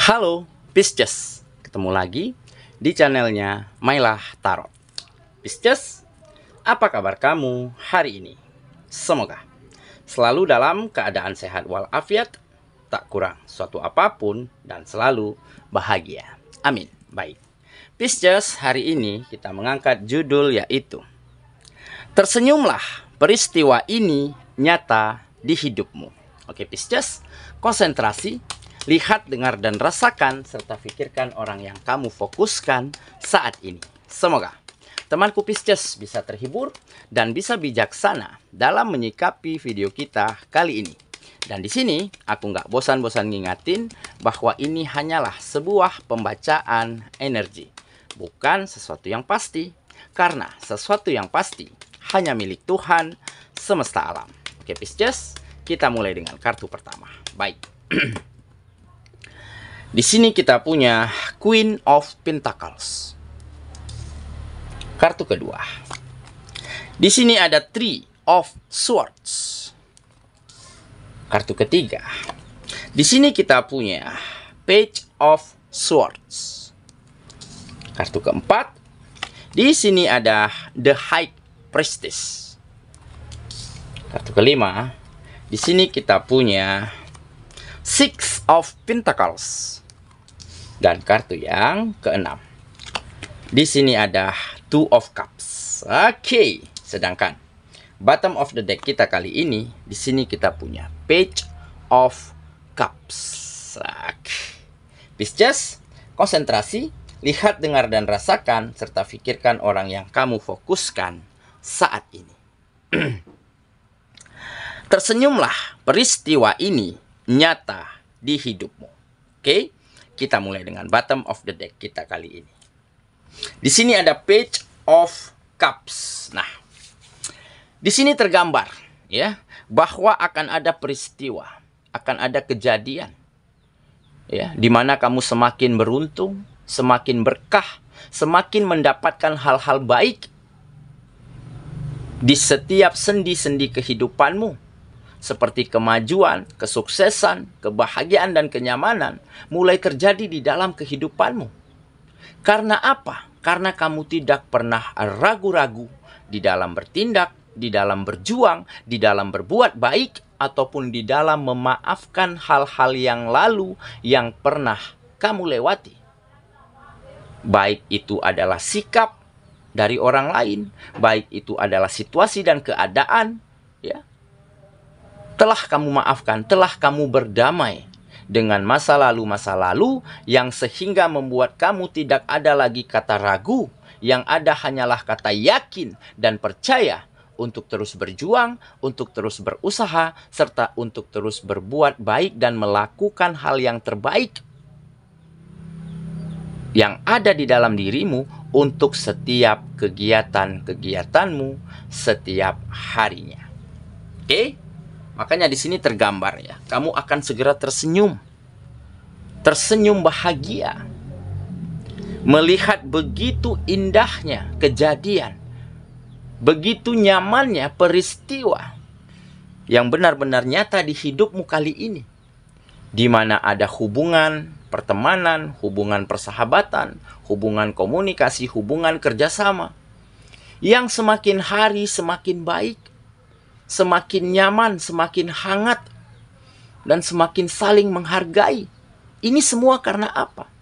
Halo Pisces, ketemu lagi di channelnya Mailah Tarot. Pisces, apa kabar kamu hari ini? Semoga selalu dalam keadaan sehat walafiat, tak kurang suatu apapun, dan selalu bahagia. Amin. Baik, Pisces, hari ini kita mengangkat judul yaitu tersenyumlah, peristiwa ini nyata di hidupmu. Oke Pisces, konsentrasi. Lihat, dengar, dan rasakan, serta pikirkan orang yang kamu fokuskan saat ini. Semoga temanku Pisces bisa terhibur dan bisa bijaksana dalam menyikapi video kita kali ini. Dan di sini aku nggak bosan-bosan ngingatin bahwa ini hanyalah sebuah pembacaan energi, bukan sesuatu yang pasti. Karena sesuatu yang pasti hanya milik Tuhan semesta alam. Oke Pisces, kita mulai dengan kartu pertama. Baik. Di sini kita punya Queen of Pentacles. Kartu kedua. Di sini ada Three of Swords. Kartu ketiga. Di sini kita punya Page of Swords. Kartu keempat. Di sini ada The High Priestess. Kartu kelima. Di sini kita punya Six of Pentacles. Dan kartu yang keenam. Di sini ada Two of Cups. Oke, sedangkan bottom of the deck kita kali ini, di sini kita punya Page of Cups. Pisces, konsentrasi, lihat, dengar, dan rasakan, serta pikirkan orang yang kamu fokuskan saat ini. Tersenyumlah, peristiwa ini nyata di hidupmu. Oke, kita mulai dengan bottom of the deck kita kali ini. Di sini ada Page of Cups. Nah, di sini tergambar ya bahwa akan ada peristiwa, akan ada kejadian ya, di mana kamu semakin beruntung, semakin berkah, semakin mendapatkan hal-hal baik di setiap sendi-sendi kehidupanmu. Seperti kemajuan, kesuksesan, kebahagiaan, dan kenyamanan mulai terjadi di dalam kehidupanmu. Karena apa? Karena kamu tidak pernah ragu-ragu di dalam bertindak, di dalam berjuang, di dalam berbuat baik, ataupun di dalam memaafkan hal-hal yang lalu yang pernah kamu lewati. Baik itu adalah sikap dari orang lain, baik itu adalah situasi dan keadaan, ya. Telah kamu maafkan, telah kamu berdamai dengan masa lalu yang sehingga membuat kamu tidak ada lagi kata ragu, yang ada hanyalah kata yakin dan percaya untuk terus berjuang, untuk terus berusaha, serta untuk terus berbuat baik dan melakukan hal yang terbaik yang ada di dalam dirimu untuk setiap kegiatan-kegiatanmu setiap harinya. Oke? Makanya di sini tergambar ya, kamu akan segera tersenyum. Tersenyum bahagia. Melihat begitu indahnya kejadian. Begitu nyamannya peristiwa yang benar-benar nyata di hidupmu kali ini. Di mana ada hubungan pertemanan, hubungan persahabatan, hubungan komunikasi, hubungan kerjasama. Yang semakin hari semakin baik. Semakin nyaman, semakin hangat, dan semakin saling menghargai. Ini semua karena apa?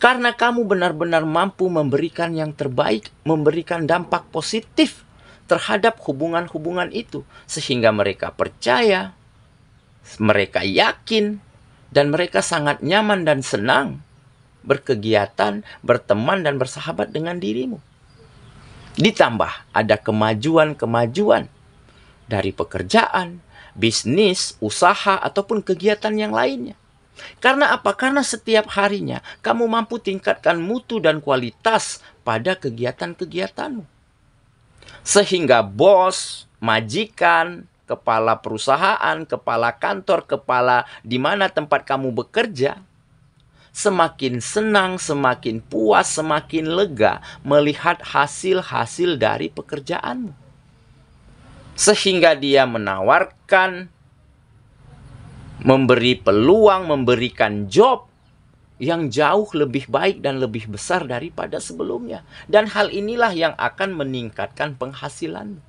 Karena kamu benar-benar mampu memberikan yang terbaik, memberikan dampak positif terhadap hubungan-hubungan itu. Sehingga mereka percaya, mereka yakin, dan mereka sangat nyaman dan senang berkegiatan, berteman, dan bersahabat dengan dirimu. Ditambah ada kemajuan-kemajuan dari pekerjaan, bisnis, usaha, ataupun kegiatan yang lainnya. Karena apa? Karena setiap harinya kamu mampu tingkatkan mutu dan kualitas pada kegiatan-kegiatanmu. Sehingga bos, majikan, kepala perusahaan, kepala kantor, kepala di mana tempat kamu bekerja, semakin senang, semakin puas, semakin lega melihat hasil-hasil dari pekerjaanmu. Sehingga dia menawarkan, memberi peluang, memberikan job yang jauh lebih baik dan lebih besar daripada sebelumnya. Dan hal inilah yang akan meningkatkan penghasilan.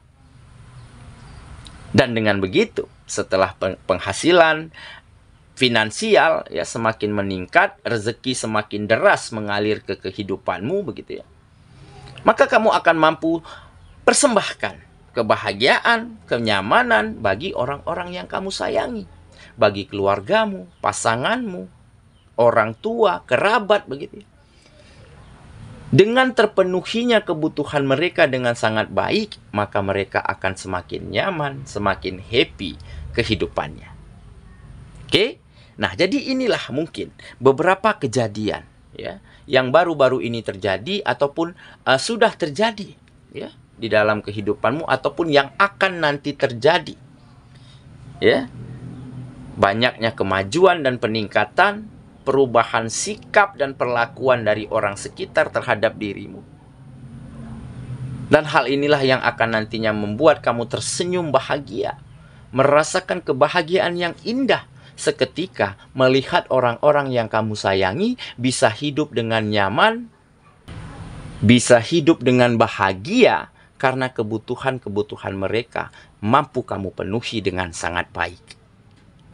Dan dengan begitu, setelah penghasilan finansial ya semakin meningkat, rezeki semakin deras mengalir ke kehidupanmu begitu ya. Maka kamu akan mampu persembahkan kebahagiaan, kenyamanan bagi orang-orang yang kamu sayangi, bagi keluargamu, pasanganmu, orang tua, kerabat begitu. Dengan terpenuhinya kebutuhan mereka dengan sangat baik, maka mereka akan semakin nyaman, semakin happy kehidupannya. Oke? Nah, jadi inilah mungkin beberapa kejadian ya yang baru-baru ini terjadi ataupun sudah terjadi ya di dalam kehidupanmu ataupun yang akan nanti terjadi. Ya. Banyaknya kemajuan dan peningkatan, perubahan sikap dan perlakuan dari orang sekitar terhadap dirimu. Dan hal inilah yang akan nantinya membuat kamu tersenyum bahagia, merasakan kebahagiaan yang indah seketika melihat orang-orang yang kamu sayangi bisa hidup dengan nyaman, bisa hidup dengan bahagia karena kebutuhan-kebutuhan mereka mampu kamu penuhi dengan sangat baik.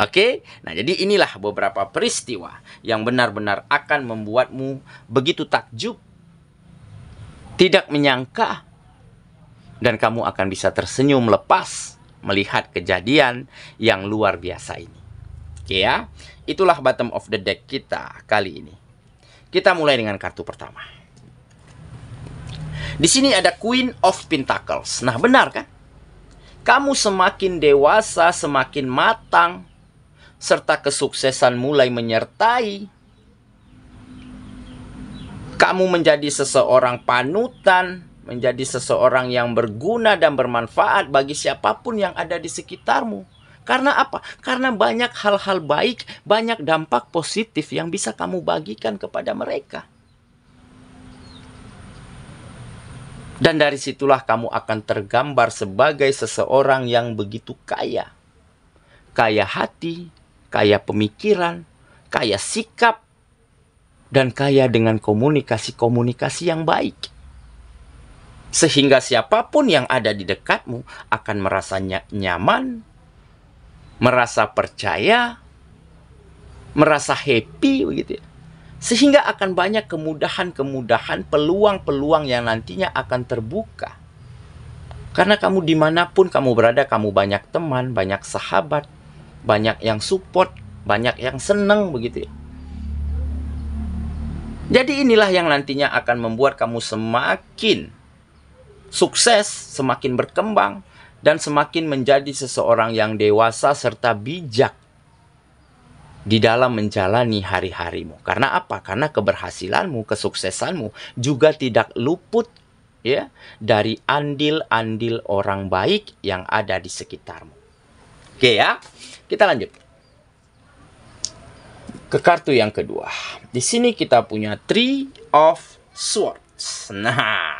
Oke, nah jadi inilah beberapa peristiwa yang benar-benar akan membuatmu begitu takjub, tidak menyangka, dan kamu akan bisa tersenyum lepas melihat kejadian yang luar biasa ini. Oke ya, itulah bottom of the deck kita kali ini. Kita mulai dengan kartu pertama. Di sini ada Queen of Pentacles. Nah benar kan? Kamu semakin dewasa, semakin matang, serta kesuksesan mulai menyertai. Kamu menjadi seseorang panutan, menjadi seseorang yang berguna dan bermanfaat bagi siapapun yang ada di sekitarmu. Karena apa? Karena banyak hal-hal baik, banyak dampak positif yang bisa kamu bagikan kepada mereka. Dan dari situlah kamu akan tergambar sebagai seseorang yang begitu kaya. Kaya hati, kaya pemikiran, kaya sikap, dan kaya dengan komunikasi-komunikasi yang baik. Sehingga siapapun yang ada di dekatmu akan merasa nyaman, merasa percaya, merasa happy begitu ya. Sehingga akan banyak kemudahan-kemudahan, peluang-peluang yang nantinya akan terbuka. Karena kamu dimanapun kamu berada, kamu banyak teman, banyak sahabat, banyak yang support, banyak yang senang begitu ya. Jadi inilah yang nantinya akan membuat kamu semakin sukses, semakin berkembang, dan semakin menjadi seseorang yang dewasa serta bijak di dalam menjalani hari-harimu. Karena apa? Karena keberhasilanmu, kesuksesanmu juga tidak luput ya dari andil-andil orang baik yang ada di sekitarmu. Oke ya, kita lanjut ke kartu yang kedua. Di sini kita punya Three of Swords. Nah,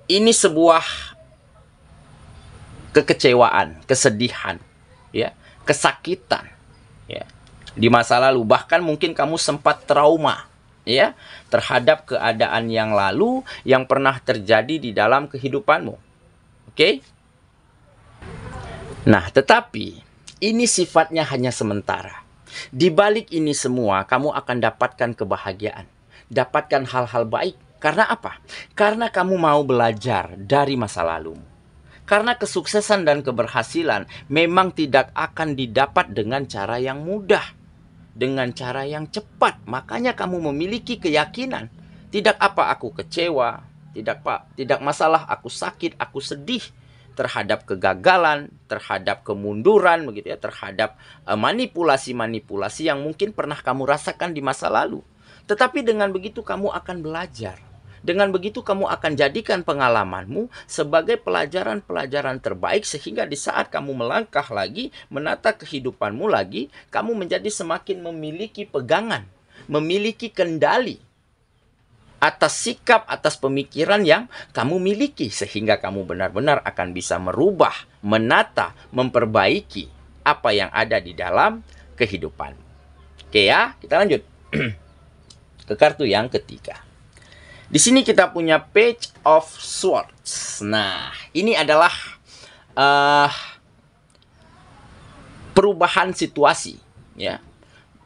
ini sebuah kekecewaan, kesedihan, ya, kesakitan, ya, di masa lalu. Bahkan mungkin kamu sempat trauma, ya, terhadap keadaan yang lalu yang pernah terjadi di dalam kehidupanmu. Oke? Nah, tetapi ini sifatnya hanya sementara. Di balik ini semua, kamu akan dapatkan kebahagiaan, dapatkan hal-hal baik. Karena apa? Karena kamu mau belajar dari masa lalumu. Karena kesuksesan dan keberhasilan memang tidak akan didapat dengan cara yang mudah, dengan cara yang cepat. Makanya kamu memiliki keyakinan. Tidak apa aku kecewa, tidak masalah aku sakit, aku sedih terhadap kegagalan, terhadap kemunduran begitu ya, terhadap manipulasi-manipulasi yang mungkin pernah kamu rasakan di masa lalu. Tetapi dengan begitu kamu akan belajar. Dengan begitu kamu akan jadikan pengalamanmu sebagai pelajaran-pelajaran terbaik sehingga di saat kamu melangkah lagi, menata kehidupanmu lagi, kamu menjadi semakin memiliki pegangan, memiliki kendali atas sikap, atas pemikiran yang kamu miliki sehingga kamu benar-benar akan bisa merubah, menata, memperbaiki apa yang ada di dalam kehidupan. Oke ya, kita lanjut ke kartu yang ketiga. Di sini kita punya Page of Swords. Nah, ini adalah perubahan situasi, ya.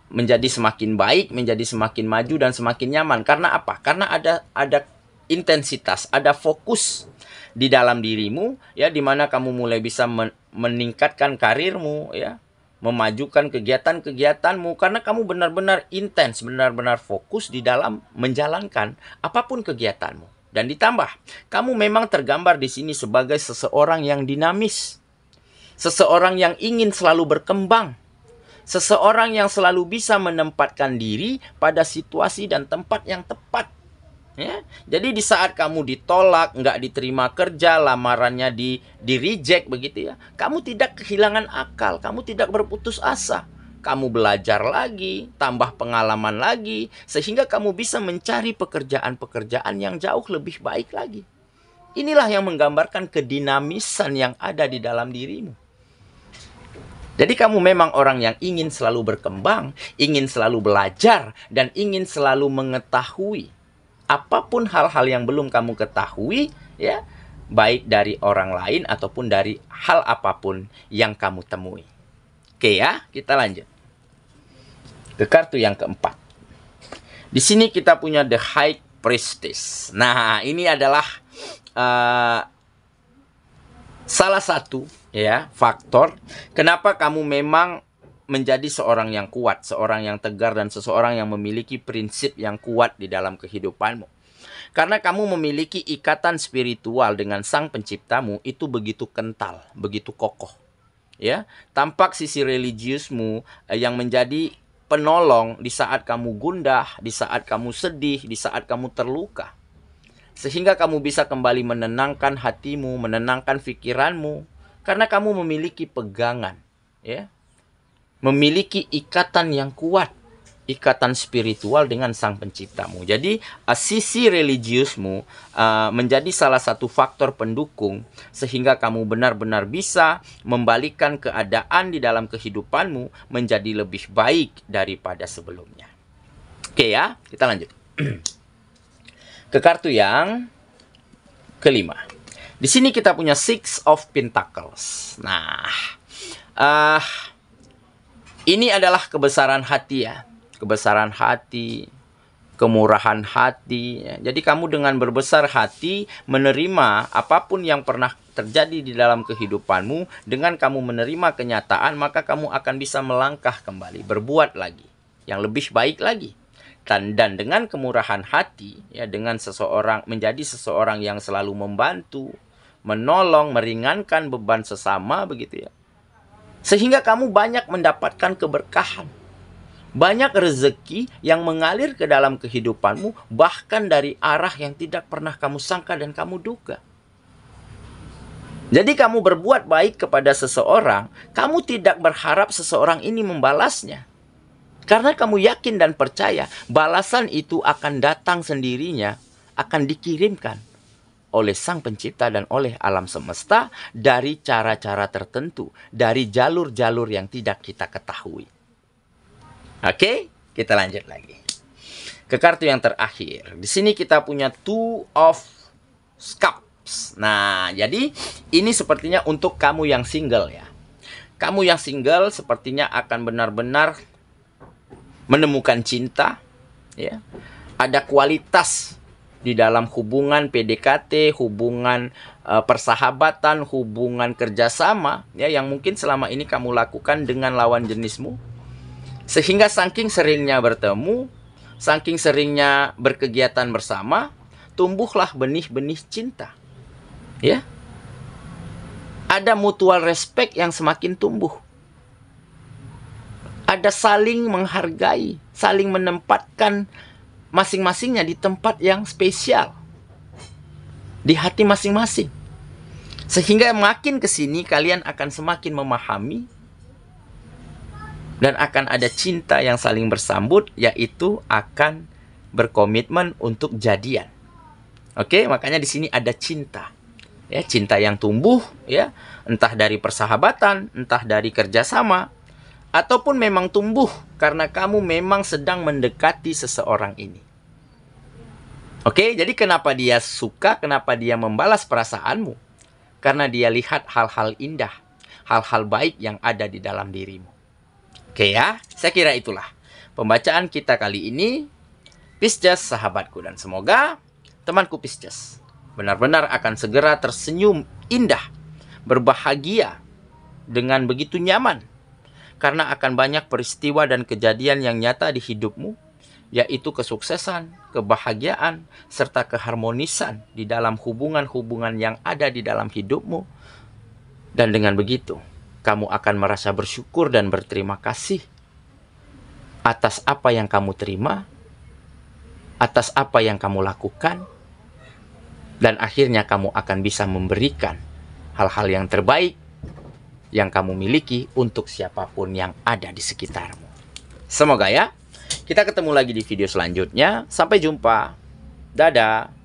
Menjadi semakin baik, menjadi semakin maju dan semakin nyaman. Karena apa? Karena ada intensitas, ada fokus di dalam dirimu, ya, di mana kamu mulai bisa meningkatkan karirmu, ya, memajukan kegiatan-kegiatanmu, karena kamu benar-benar intens, benar-benar fokus di dalam menjalankan apapun kegiatanmu. Dan ditambah, kamu memang tergambar di sini sebagai seseorang yang dinamis, seseorang yang ingin selalu berkembang, seseorang yang selalu bisa menempatkan diri pada situasi dan tempat yang tepat. Ya, jadi di saat kamu ditolak, nggak diterima kerja, lamarannya di reject begitu ya, kamu tidak kehilangan akal, kamu tidak berputus asa. Kamu belajar lagi, tambah pengalaman lagi, sehingga kamu bisa mencari pekerjaan-pekerjaan yang jauh lebih baik lagi. Inilah yang menggambarkan kedinamisan yang ada di dalam dirimu. Jadi kamu memang orang yang ingin selalu berkembang, ingin selalu belajar, dan ingin selalu mengetahui apapun hal-hal yang belum kamu ketahui, ya, baik dari orang lain ataupun dari hal apapun yang kamu temui. Oke ya, kita lanjut ke kartu yang keempat. Di sini kita punya The High Priestess. Nah, ini adalah salah satu, ya, faktor kenapa kamu memang menjadi seorang yang kuat, seorang yang tegar, dan seseorang yang memiliki prinsip yang kuat di dalam kehidupanmu. Karena kamu memiliki ikatan spiritual dengan Sang Penciptamu itu begitu kental, begitu kokoh. Ya, tampak sisi religiusmu yang menjadi penolong di saat kamu gundah, di saat kamu sedih, di saat kamu terluka. Sehingga kamu bisa kembali menenangkan hatimu, menenangkan pikiranmu, karena kamu memiliki pegangan, ya. Memiliki ikatan yang kuat, ikatan spiritual dengan Sang Penciptamu. Jadi sisi religiusmu menjadi salah satu faktor pendukung sehingga kamu benar-benar bisa membalikkan keadaan di dalam kehidupanmu menjadi lebih baik daripada sebelumnya. Oke ya, kita lanjut ke kartu yang kelima. Di sini kita punya Six of Pentacles. Nah, ini adalah kebesaran hati, ya. Kebesaran hati, kemurahan hati. Ya. Jadi kamu dengan berbesar hati menerima apapun yang pernah terjadi di dalam kehidupanmu. Dengan kamu menerima kenyataan, maka kamu akan bisa melangkah kembali, berbuat lagi, yang lebih baik lagi. Dan dengan kemurahan hati, ya, dengan seseorang menjadi seseorang yang selalu membantu, menolong, meringankan beban sesama, begitu ya. Sehingga kamu banyak mendapatkan keberkahan. Banyak rezeki yang mengalir ke dalam kehidupanmu, bahkan dari arah yang tidak pernah kamu sangka dan kamu duga. Jadi kamu berbuat baik kepada seseorang, kamu tidak berharap seseorang ini membalasnya. Karena kamu yakin dan percaya, balasan itu akan datang sendirinya, akan dikirimkan oleh Sang Pencipta dan oleh alam semesta dari cara-cara tertentu, dari jalur-jalur yang tidak kita ketahui. Oke, kita lanjut lagi ke kartu yang terakhir. Di sini kita punya Two of Cups. Nah, jadi ini sepertinya untuk kamu yang single, ya. Kamu yang single sepertinya akan benar-benar menemukan cinta, ya. Ada kualitas di dalam hubungan PDKT, hubungan persahabatan, hubungan kerjasama, ya, yang mungkin selama ini kamu lakukan dengan lawan jenismu. Sehingga saking seringnya bertemu, saking seringnya berkegiatan bersama, tumbuhlah benih-benih cinta. Ya. Ada mutual respect yang semakin tumbuh. Ada saling menghargai, saling menempatkan masing-masingnya di tempat yang spesial, di hati masing-masing. Sehingga makin kesini kalian akan semakin memahami dan akan ada cinta yang saling bersambut, yaitu akan berkomitmen untuk jadian. Oke, makanya di sini ada cinta. Ya, cinta yang tumbuh, ya, entah dari persahabatan, entah dari kerjasama, ataupun memang tumbuh karena kamu memang sedang mendekati seseorang ini. Oke, jadi kenapa dia suka, kenapa dia membalas perasaanmu? Karena dia lihat hal-hal indah, hal-hal baik yang ada di dalam dirimu. Oke ya, saya kira itulah pembacaan kita kali ini. Pisces sahabatku, dan semoga temanku Pisces benar-benar akan segera tersenyum indah, berbahagia dengan begitu nyaman. Karena akan banyak peristiwa dan kejadian yang nyata di hidupmu, yaitu kesuksesan, kebahagiaan, serta keharmonisan di dalam hubungan-hubungan yang ada di dalam hidupmu. Dan dengan begitu, kamu akan merasa bersyukur dan berterima kasih atas apa yang kamu terima, atas apa yang kamu lakukan, dan akhirnya kamu akan bisa memberikan hal-hal yang terbaik yang kamu miliki untuk siapapun yang ada di sekitarmu. Semoga ya. Kita ketemu lagi di video selanjutnya. Sampai jumpa. Dadah.